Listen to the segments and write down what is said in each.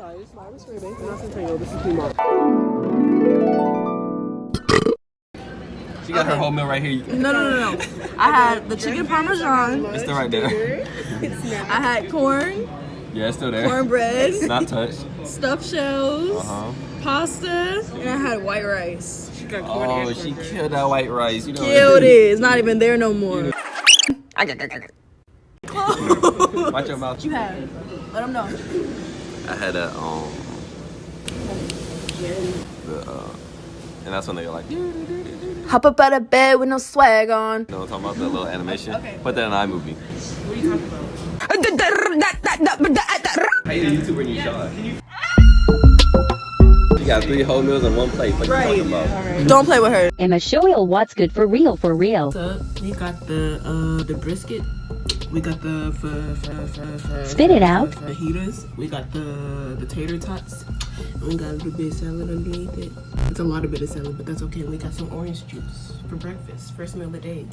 Guys, I was ready. This is Pima. She got her whole meal right here. No. I had the chicken parmesan. It's still right there. I had corn, Yeah, it's still there. cornbread, It's not touched. stuffed shells, Uh-huh. pasta, and I had white rice. She got corn Oh, and she cornbread. killed that white rice. You know Killed it. It's not even there no more. Watch your mouth. You had. Let them know. I had a and that's when they were like, you Hop up out of bed with no swag on. know, talking about that little animation. Okay. Put that in iMovie. What are you talking about? Hey, the YouTuber needs shot. You got 3 whole meals in one plate. What you talking about? Don't play with her. Emma Shoyle, what's good for real, for real? We got the brisket. We got the Spit it out. fajitas. We got the tater tots. And we got a little bit of salad underneath it. It's a lot of bit of salad, but that's okay. We got some orange juice for breakfast. First meal of the day.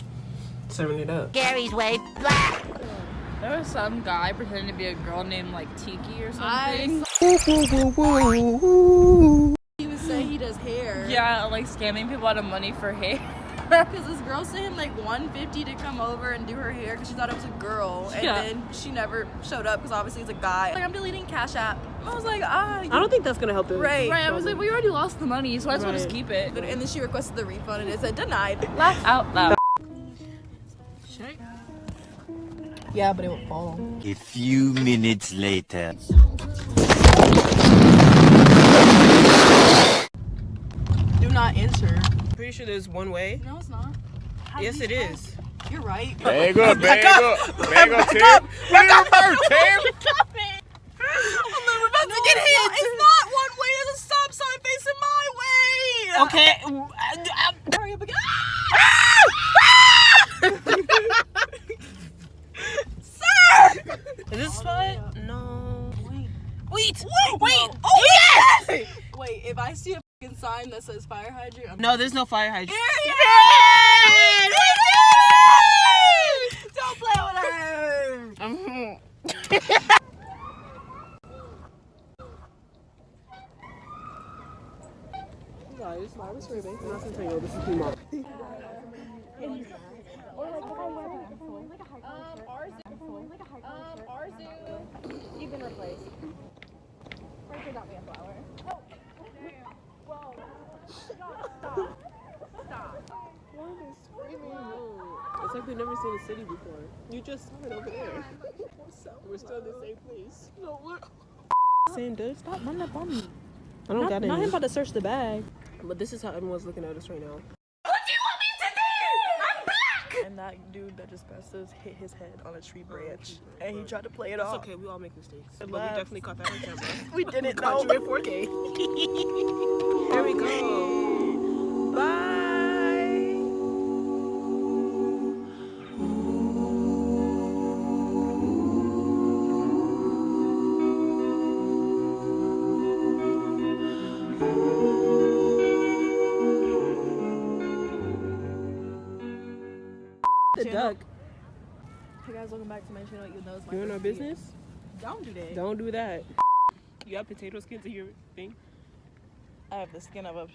Serving it up. Gary's way black. There was some guy pretending to be a girl named like Tiki or something. He would say he does hair. Yeah, like scamming people out of money for hair. Because this girl sent him like $150 to come over and do her hair because she thought it was a girl. And Yeah. then she never showed up because obviously it's a guy. Like, I'm deleting Cash App. I was like, I don't think that's gonna help them. Right. Right, I was like, we already lost the money, so I just want to just keep it. And then she requested the refund and it said denied. Laugh out loud. Yeah, but it would fall. A few minutes later. Do not enter. Pretty sure there's one way. No, it's not. Yes, it is. You're right. Bag up, Tim. Bag up, Tim. Tim. We're about to get hit. It's not one way. There's a stop sign facing my way. Okay. Hurry up again. Is this a spot? No. Wait. Oh, yes! Wait, if I see a fucking sign that says fire hydrant, I'm No, there's no fire hydrant. Don't play with her. Guys, I was ready. This is Pima. You can replace. It's like we've never seen a city before. You just saw it over there. We're still in the same place. No, what? Same dude. Stop running up on me. I don't got Not him any. about to search the bag. But this is how everyone's looking at us right now. And that dude that just passed us hit his head on a tree branch. And he tried to play it It's off. okay, we all make mistakes. But we laugh. definitely caught that on camera. We didn't Caught know. you in 4K. Here we go. Bye. The duck. Hey guys, welcome back to my channel. You know it's my You in our first video. business? Don't do that. Don't do that. You got potato skins in your thing? I have the skin of a